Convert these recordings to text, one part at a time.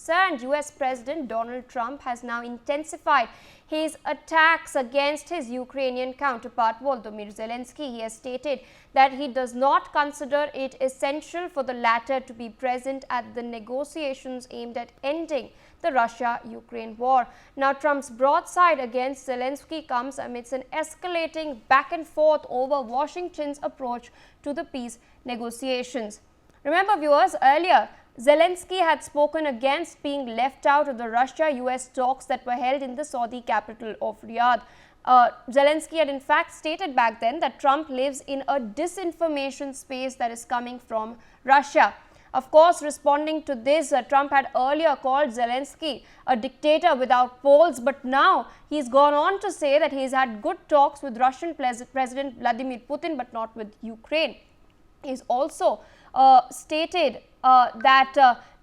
concerned, US President Donald Trump has now intensified his attacks against his Ukrainian counterpart Volodymyr Zelensky. He has stated that he does not consider it essential for the latter to be present at the negotiations aimed at ending the Russia-Ukraine war. Now, Trump's broadside against Zelensky comes amidst an escalating back and forth over Washington's approach to the peace negotiations. Remember, viewers, earlier Zelensky had spoken against being left out of the Russia-US talks that were held in the Saudi capital of Riyadh. Zelensky had in fact stated back then that Trump lives in a disinformation space that is coming from Russia. Of course, responding to this, Trump had earlier called Zelensky a dictator without polls, but now he's gone on to say that he's had good talks with Russian President Vladimir Putin, but not with Ukraine. He's also stated that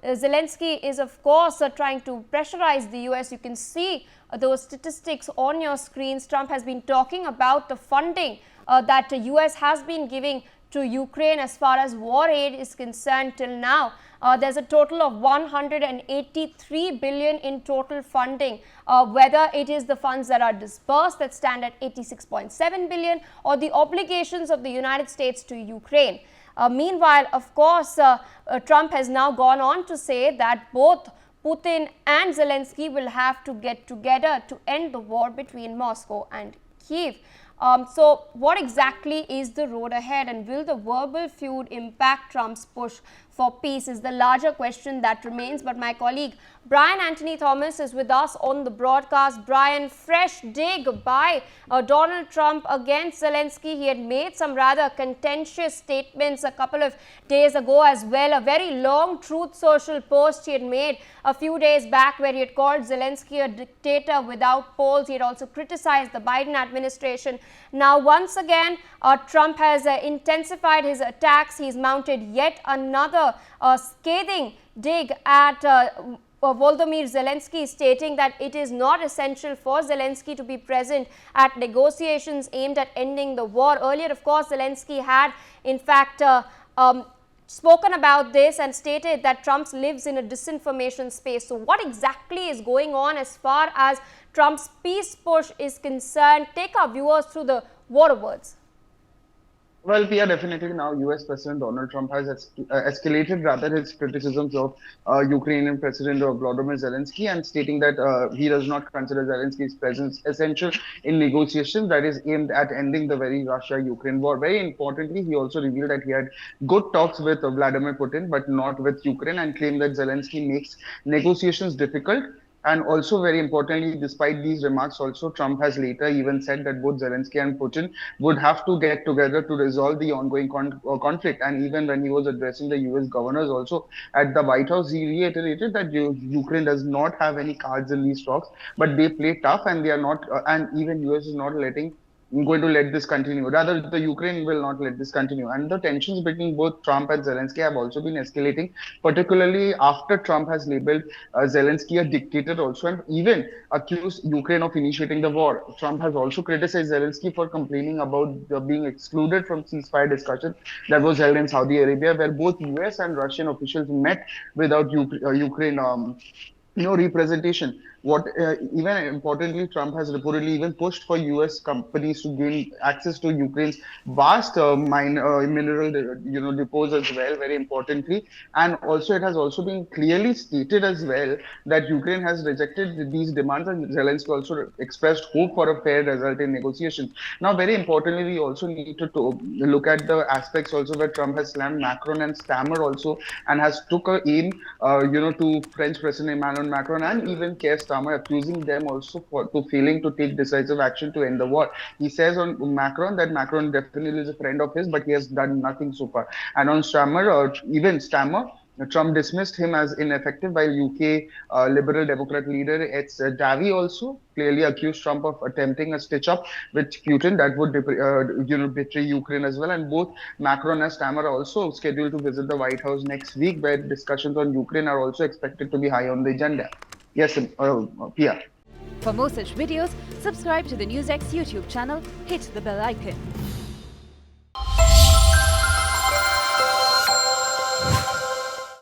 Zelensky is, of course, trying to pressurize the US. You can see those statistics on your screens. Trump has been talking about the funding that the US has been giving to Ukraine as far as war aid is concerned till now. There's a total of 183 billion in total funding, whether it is the funds that are disbursed that stand at 86.7 billion or the obligations of the United States to Ukraine. Meanwhile, of course, Trump has now gone on to say that both Putin and Zelensky will have to get together to end the war between Moscow and Kyiv. So what exactly is the road ahead, and will the verbal feud impact Trump's push for peace is the larger question that remains. But my colleague Brian Anthony Thomas is with us on the broadcast. Brian, fresh dig by Donald Trump against Zelensky. He had made some rather contentious statements a couple of days ago as well. A very long Truth Social post he had made a few days back where he had called Zelensky a dictator without polls. He had also criticized the Biden administration. Now, once again, Trump has intensified his attacks. He's mounted yet another scathing dig at Volodymyr Zelensky, stating that it is not essential for Zelensky to be present at negotiations aimed at ending the war. Earlier, of course, Zelensky had in fact spoken about this and stated that Trump lives in a disinformation space. So what exactly is going on as far as Trump's peace push is concerned? Take our viewers through the war words. Well, Pia, definitely now US President Donald Trump has escalated rather his criticisms of Ukrainian President Volodymyr Zelensky, and stating that he does not consider Zelensky's presence essential in negotiations that is aimed at ending the very Russia-Ukraine war. Very importantly, he also revealed that he had good talks with Vladimir Putin, but not with Ukraine, and claimed that Zelensky makes negotiations difficult. And also, very importantly, despite these remarks, also Trump has later even said that both Zelensky and Putin would have to get together to resolve the ongoing conflict. And even when he was addressing the US governors also at the White House, he reiterated that Ukraine does not have any cards in these talks, but they play tough, and they are not, and even US is not going to let this continue. Rather, the Ukraine will not let this continue. And the tensions between both Trump and Zelensky have also been escalating, particularly after Trump has labeled Zelensky a dictator also, and even accused Ukraine of initiating the war. Trump has also criticized Zelensky for complaining about being excluded from ceasefire discussions that was held in Saudi Arabia, where both US and Russian officials met without Ukraine representation. Even importantly, Trump has reportedly even pushed for US companies to gain access to Ukraine's vast mineral depots as well, very importantly. And also, it has also been clearly stated as well that Ukraine has rejected these demands, and Zelensky also expressed hope for a fair result in negotiations. Now, very importantly, we also need to look at the aspects also where Trump has slammed Macron and Stammer also, and has took a aim to French President Emmanuel Macron and even Keir Starmer, accusing them also for failing to take decisive action to end the war. He says on Macron that Macron definitely is a friend of his, but he has done nothing so far. And on Stammer, Trump dismissed him as ineffective, while UK Liberal Democrat leader Eds Davey also clearly accused Trump of attempting a stitch-up with Putin that would betray Ukraine as well. And both Macron and Stammer are also scheduled to visit the White House next week, where discussions on Ukraine are also expected to be high on the agenda. Yes, Pia. For more such videos, subscribe to the Newsx YouTube channel, hit the bell icon.